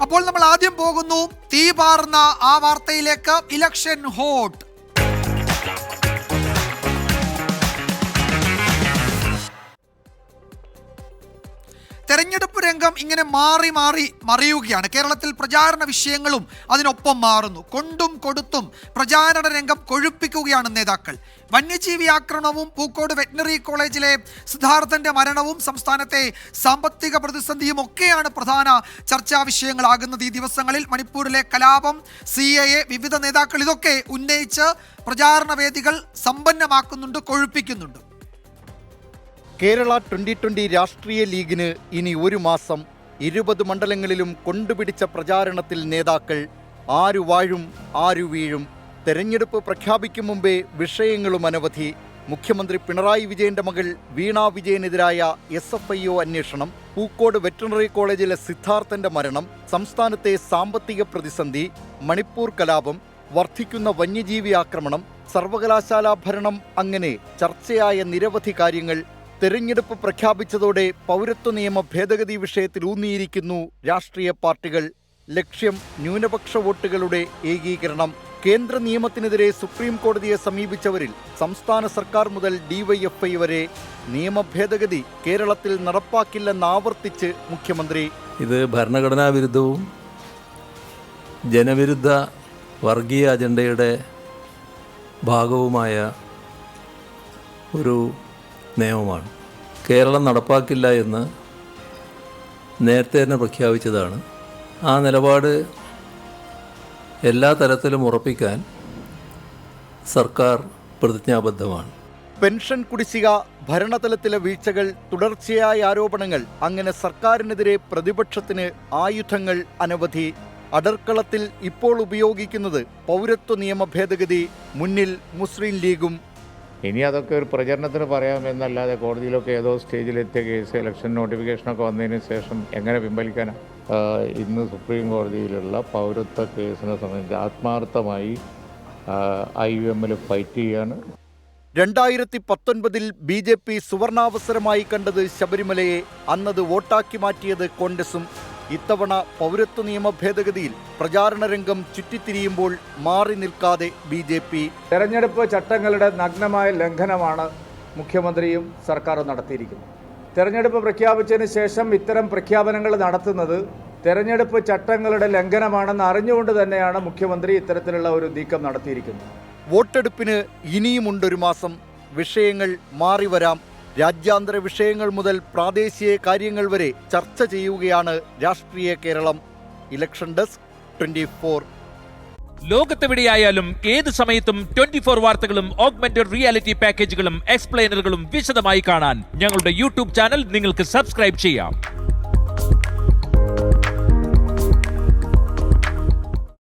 അപ്പോൾ നമ്മൾ ആദ്യം പോകുന്നു തീപാർന്ന ആ വാർത്തയിലേക്ക്. Election hot. തെരഞ്ഞെടുപ്പ് രംഗം ഇങ്ങനെ മാറി മാറി മറിയുകയാണ്. കേരളത്തിൽ പ്രചാരണ വിഷയങ്ങളും അതിനൊപ്പം മാറുന്നു. കൊണ്ടും കൊടുത്തും പ്രചാരണ രംഗം കൊഴുപ്പിക്കുകയാണ് നേതാക്കൾ. വന്യജീവി ആക്രമണവും പൂക്കോട് വെറ്റിനറി കോളേജിലെ സിദ്ധാർത്ഥന്റെ മരണവും സംസ്ഥാനത്തെ സാമ്പത്തിക പ്രതിസന്ധിയും ഒക്കെയാണ് പ്രധാന ചർച്ചാ വിഷയങ്ങളാകുന്നത് ഈ ദിവസങ്ങളിൽ. മണിപ്പൂരിലെ കലാപം, CAA, വിവിധ നേതാക്കൾ ഇതൊക്കെ ഉന്നയിച്ച് പ്രചാരണ വേദികൾ സമ്പന്നമാക്കുന്നുണ്ട്, കൊഴുപ്പിക്കുന്നുണ്ട്. കേരള 2020 രാഷ്ട്രീയ ലീഗിന് ഇനി ഒരു മാസം. 20 മണ്ഡലങ്ങളിലും കൊണ്ടുപിടിച്ച പ്രചാരണത്തിൽ നേതാക്കൾ. ആരു വാഴും ആരു വീഴും. തെരഞ്ഞെടുപ്പ് പ്രഖ്യാപിക്കും മുമ്പേ വിഷയങ്ങളും അനവധി. മുഖ്യമന്ത്രി പിണറായി വിജയന്റെ മകൾ വീണ വിജയനെതിരായ SFIO അന്വേഷണം, പൂക്കോട് വെറ്റിനറി കോളേജിലെ സിദ്ധാർത്ഥന്റെ മരണം, സംസ്ഥാനത്തെ സാമ്പത്തിക പ്രതിസന്ധി, മണിപ്പൂർ കലാപം, വർദ്ധിക്കുന്ന വന്യജീവി ആക്രമണം, സർവകലാശാലാ ഭരണം, അങ്ങനെ ചർച്ചയായ നിരവധി കാര്യങ്ങൾ. തെരഞ്ഞെടുപ്പ് പ്രഖ്യാപിച്ചതോടെ പൗരത്വ നിയമ ഭേദഗതി വിഷയത്തിൽ ഊന്നിയിരിക്കുന്നു രാഷ്ട്രീയ പാർട്ടികൾ. ലക്ഷ്യം ന്യൂനപക്ഷ വോട്ടുകളുടെ ഏകീകരണം. കേന്ദ്ര നിയമത്തിനെതിരെ സുപ്രീം കോടതിയെ സമീപിച്ചവരിൽ സംസ്ഥാന സർക്കാർ മുതൽ DYFI വരെ നിയമ ഭേദഗതി കേരളത്തിൽ നടപ്പാക്കില്ലെന്ന് ആവർത്തിച്ച് മുഖ്യമന്ത്രി. ഇത് ഭരണഘടനാ വിരുദ്ധവും ജനവിരുദ്ധ വർഗീയ അജണ്ടയുടെ ഭാഗവുമായ ഒരു നിയമമാണ്. കേരളം നടപ്പാക്കില്ല എന്ന് നേരത്തെ തന്നെ പ്രഖ്യാപിച്ചതാണ്. ആ നിലപാട് എല്ലാ തരത്തിലും ഉറപ്പിക്കാൻ സർക്കാർ പ്രതിജ്ഞാബദ്ധമാണ്. പെൻഷൻ കുടിശ്ശിക, ഭരണതലത്തിലെ വീഴ്ചകൾ, തുടർച്ചയായ ആരോപണങ്ങൾ, അങ്ങനെ സർക്കാരിനെതിരെ പ്രതിപക്ഷത്തിന് ആയുധങ്ങൾ അനവധി. അടർക്കളത്തിൽ ഇപ്പോൾ ഉപയോഗിക്കുന്നത് പൗരത്വ നിയമ ഭേദഗതി. മുന്നിൽ മുസ്ലിം ലീഗും. ഇനി അതൊക്കെ ഒരു പ്രചരണത്തിന് പറയാമെന്നല്ലാതെ കോടതിയിലൊക്കെ ഏതോ സ്റ്റേജിലെത്തിയ കേസ് ഇലക്ഷൻ നോട്ടിഫിക്കേഷനൊക്കെ വന്നതിന് ശേഷം എങ്ങനെ പിൻവലിക്കാനാണ്? ഇന്ന് സുപ്രീം കോടതിയിലുള്ള പൗരത്വ കേസിനെ സംബന്ധിച്ച് ആത്മാർത്ഥമായി IUML ഫൈറ്റ് ചെയ്യാണ്. 2019 BJP സുവർണാവസരമായി കണ്ടത് ശബരിമലയെ. അന്നത് വോട്ടാക്കി മാറ്റിയത് കോൺഗ്രസും. ഇത്തവണ പൗരത്വ നിയമ ഭേദഗതിയിൽ പ്രചാരണ രംഗം ചുറ്റിത്തിരിയുമ്പോൾ മാറി നിൽക്കാതെ BJP. തെരഞ്ഞെടുപ്പ് ചട്ടങ്ങളുടെ നഗ്നമായ ലംഘനമാണ് മുഖ്യമന്ത്രിയും സർക്കാരും നടത്തിയിരിക്കുന്നത്. തെരഞ്ഞെടുപ്പ് പ്രഖ്യാപിച്ചതിന് ശേഷം ഇത്തരം പ്രഖ്യാപനങ്ങൾ നടത്തുന്നത് തെരഞ്ഞെടുപ്പ് ചട്ടങ്ങളുടെ ലംഘനമാണെന്ന് അറിഞ്ഞുകൊണ്ട് തന്നെയാണ് മുഖ്യമന്ത്രി ഇത്തരത്തിലുള്ള ഒരു നീക്കം നടത്തിയിരിക്കുന്നത്. വോട്ടെടുപ്പിന് ഇനിയുമുണ്ടൊരു മാസം. വിഷയങ്ങൾ മാറി വരാം. രാജ്യാന്തര വിഷയങ്ങൾ മുതൽ പ്രാദേശിക കാര്യങ്ങൾ വരെ ചർച്ച ചെയ്യുകയാണ് രാഷ്ട്രീയ കേരളം. Election desk 24. ലോകത്തെവിടെയായാലും ഏത് സമയത്തും 24 വാർത്തകളും ഓഗ്മെന്റഡ് റിയാലിറ്റി പാക്കേജുകളും എക്സ്പ്ലെയിനറുകളും വിശദമായി കാണാൻ ഞങ്ങളുടെ YouTube ചാനൽ നിങ്ങൾക്ക് സബ്സ്ക്രൈബ് ചെയ്യാം.